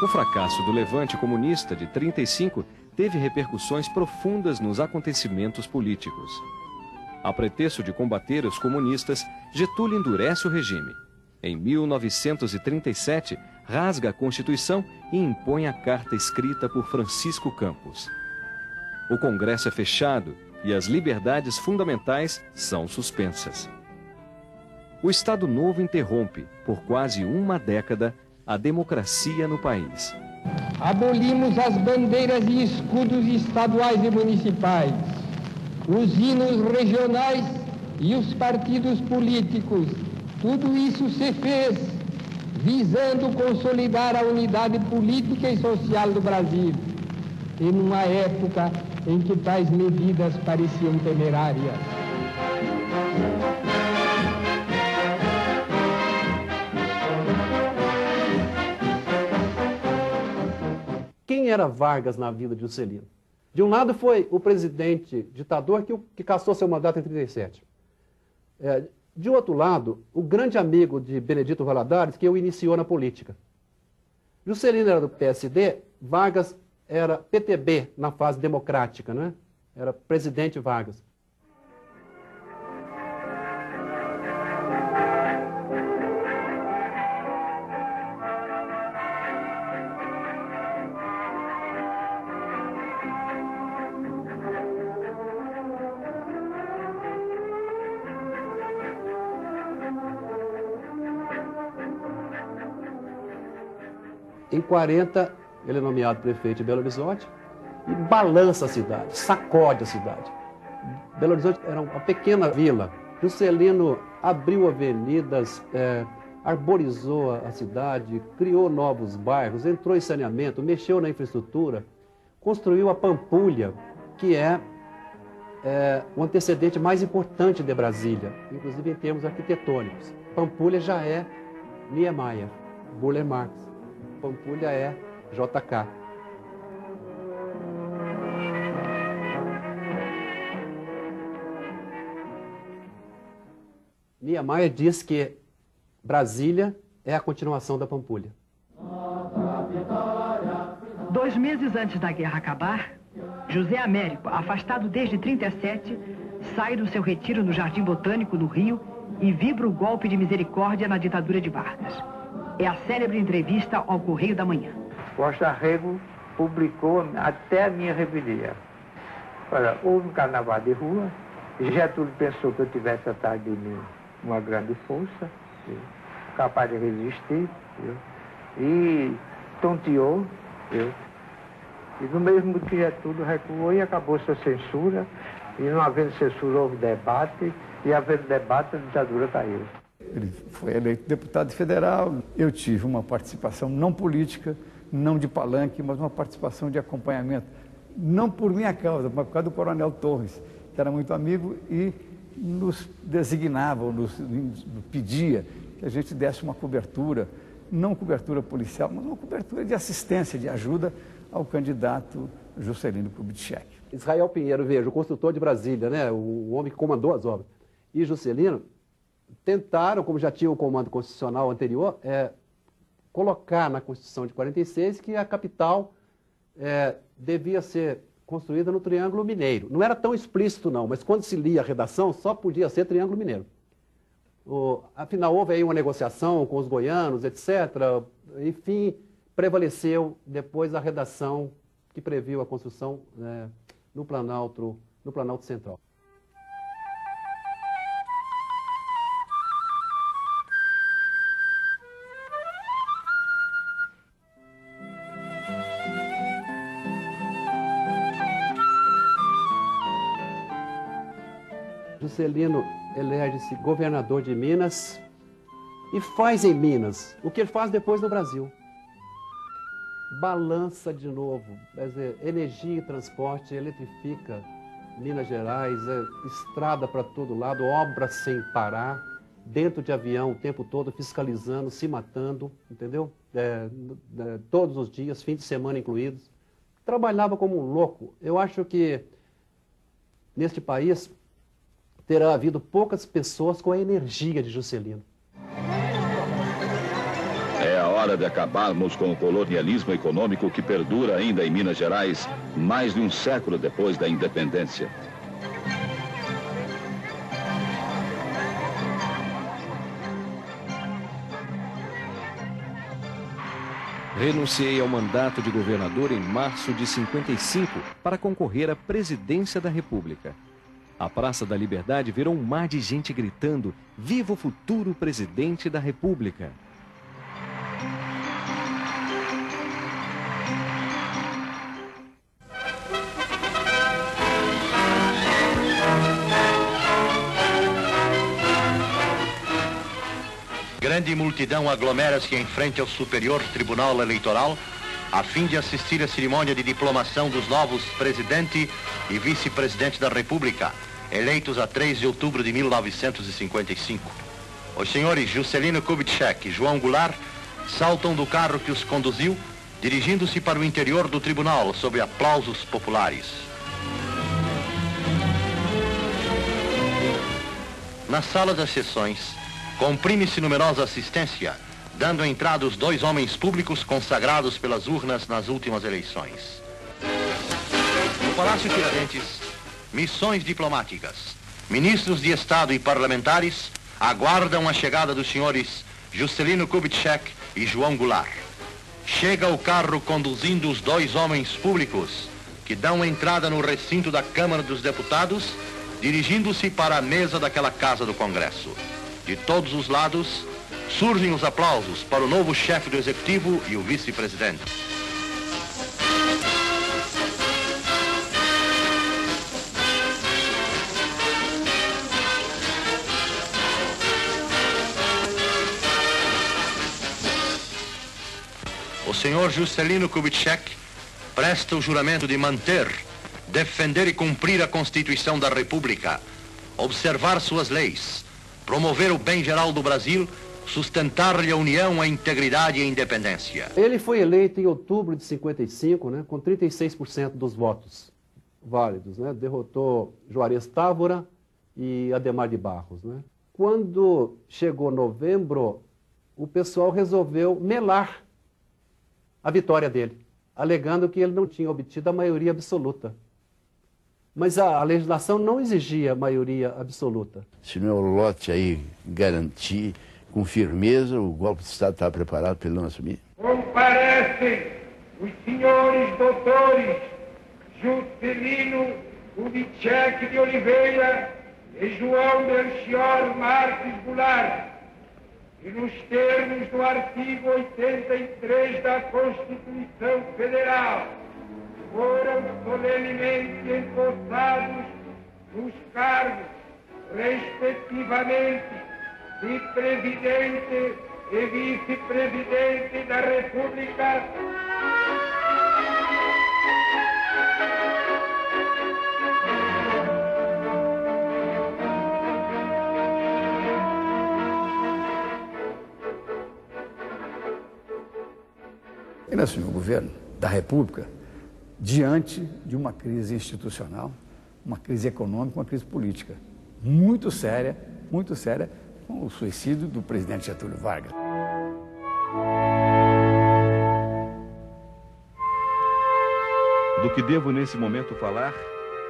O fracasso do levante comunista de 1935 teve repercussões profundas nos acontecimentos políticos. A pretexto de combater os comunistas, Getúlio endurece o regime. Em 1937, rasga a Constituição e impõe a carta escrita por Francisco Campos. O Congresso é fechado e as liberdades fundamentais são suspensas. O Estado Novo interrompe, por quase uma década, a democracia no país. Abolimos as bandeiras e escudos estaduais e municipais, os hinos regionais e os partidos políticos. Tudo isso se fez visando consolidar a unidade política e social do Brasil, em uma época em que tais medidas pareciam temerárias. Quem era Vargas na vida de Juscelino? De um lado foi o presidente ditador que cassou seu mandato em 1937. De outro lado, o grande amigo de Benedito Valadares, que o iniciou na política. Juscelino era do PSD, Vargas era PTB na fase democrática, né? Era presidente Vargas. Em 40, ele é nomeado prefeito de Belo Horizonte e balança a cidade, sacode a cidade. Belo Horizonte era uma pequena vila. Juscelino abriu avenidas, arborizou a cidade, criou novos bairros, entrou em saneamento, mexeu na infraestrutura, construiu a Pampulha, que é o antecedente mais importante de Brasília, inclusive em termos arquitetônicos. Pampulha já é Niemeyer, Burle Marx. Pampulha é JK. Niemeyer diz que Brasília é a continuação da Pampulha. 2 meses antes da guerra acabar, José Américo, afastado desde 1937, sai do seu retiro no Jardim Botânico, no Rio, e vibra o golpe de misericórdia na ditadura de Vargas. É a célebre entrevista ao Correio da Manhã. Costa Rego publicou até a minha revelia. Olha, houve um carnaval de rua, Getúlio pensou que eu tivesse atrás de mim uma grande força, capaz de resistir, e tonteou, e no mesmo que Getúlio recuou e acabou sua censura, e não havendo censura houve debate, e havendo debate a ditadura caiu. Ele foi eleito deputado federal. Eu tive uma participação não política, não de palanque, mas uma participação de acompanhamento. Não por minha causa, mas por causa do Coronel Torres, que era muito amigo e nos designava, nos pedia que a gente desse uma cobertura, não cobertura policial, mas uma cobertura de assistência, de ajuda ao candidato Juscelino Kubitschek. Israel Pinheiro, veja, o construtor de Brasília, né? O homem que comandou as obras, e Juscelino tentaram, como já tinha o comando constitucional anterior, colocar na Constituição de 46 que a capital devia ser construída no Triângulo Mineiro. Não era tão explícito, não, mas quando se lia a redação, só podia ser Triângulo Mineiro. Afinal, houve aí uma negociação com os goianos, etc. Enfim, prevaleceu depois a redação que previu a construção no Planalto Central. Juscelino elege-se governador de Minas e faz em Minas o que ele faz depois no Brasil. Balança de novo, quer dizer, energia e transporte, eletrifica Minas Gerais, estrada para todo lado, obra sem parar, dentro de avião o tempo todo, fiscalizando, se matando, entendeu? Todos os dias, fim de semana incluídos. Trabalhava como um louco. Eu acho que neste país terá havido poucas pessoas com a energia de Juscelino. É a hora hora de acabarmos com o colonialismo econômico que perdura ainda em Minas Gerais mais de um século depois da independência. Renunciei ao mandato de governador em março de 55 para concorrer à presidência da República. A Praça da Liberdade virou um mar de gente gritando: "Viva o futuro presidente da República!" Grande multidão aglomera-se em frente ao Superior Tribunal Eleitoral a fim de assistir à cerimônia de diplomação dos novos presidente e vice-presidente da República, eleitos a 3 de outubro de 1955. Os senhores Juscelino Kubitschek e João Goulart saltam do carro que os conduziu, dirigindo-se para o interior do tribunal sob aplausos populares. Na sala das sessões, comprime-se numerosa assistência, dando entrada os 2 homens públicos consagrados pelas urnas nas últimas eleições. No Palácio Tiradentes, missões diplomáticas, ministros de Estado e parlamentares aguardam a chegada dos senhores Juscelino Kubitschek e João Goulart. Chega o carro conduzindo os 2 homens públicos, que dão entrada no recinto da Câmara dos Deputados, dirigindo-se para a mesa daquela Casa do Congresso. De todos os lados, surgem os aplausos para o novo chefe do Executivo e o vice-presidente. O senhor Juscelino Kubitschek presta o juramento de manter, defender e cumprir a Constituição da República, observar suas leis, promover o bem geral do Brasil, sustentar-lhe a união, a integridade e a independência. Ele foi eleito em outubro de 55, né, com 36% dos votos válidos, né? Derrotou Juarez Távora e Adhemar de Barros, né? Quando chegou novembro, o pessoal resolveu melar a vitória dele, alegando que ele não tinha obtido a maioria absoluta. Mas a legislação não exigia maioria absoluta. Se meu lote aí garantir com firmeza, o golpe de Estado está preparado para ele não assumir? Comparecem os senhores doutores Juscelino Kubitschek de Oliveira e João Melchior Marques Goulart, e nos termos do artigo 83 da Constituição Federal, foram solenemente empossados nos cargos, respectivamente, de Presidente e Vice-Presidente da República. Ele assumiu o governo da República diante de uma crise institucional, uma crise econômica, uma crise política muito séria, com o suicídio do presidente Getúlio Vargas. Do que devo nesse momento falar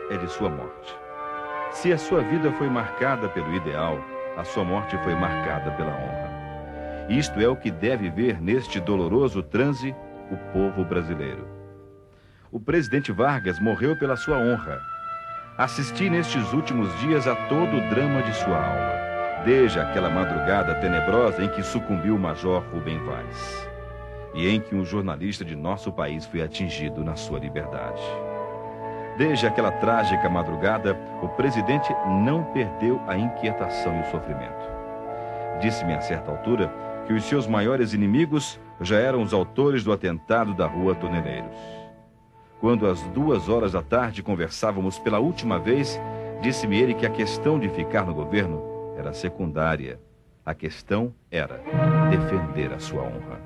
é de sua morte. Se a sua vida foi marcada pelo ideal, a sua morte foi marcada pela honra. Isto é o que deve ver neste doloroso transe o povo brasileiro. O presidente Vargas morreu pela sua honra. Assisti nestes últimos dias a todo o drama de sua alma, desde aquela madrugada tenebrosa em que sucumbiu o major Rubem Vaz, e em que um jornalista de nosso país foi atingido na sua liberdade. Desde aquela trágica madrugada, o presidente não perdeu a inquietação e o sofrimento. Disse-me a certa altura que os seus maiores inimigos já eram os autores do atentado da Rua Toneleiros. Quando às 2 horas da tarde conversávamos pela última vez, disse-me ele que a questão de ficar no governo era secundária. A questão era defender a sua honra.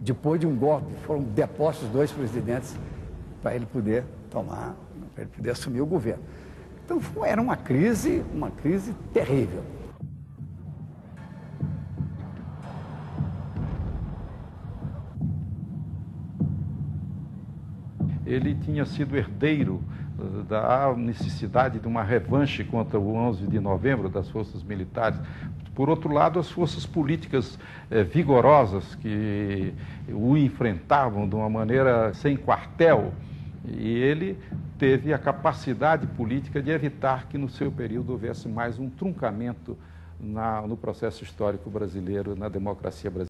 Depois de um golpe, foram depostos 2 presidentes para ele poder assumir o governo. Então era uma crise terrível. Ele tinha sido herdeiro da necessidade de uma revanche contra o 11 de novembro das forças militares. Por outro lado, as forças políticas vigorosas que o enfrentavam de uma maneira sem quartel, e ele teve a capacidade política de evitar que no seu período houvesse mais um truncamento no processo histórico brasileiro, na democracia brasileira.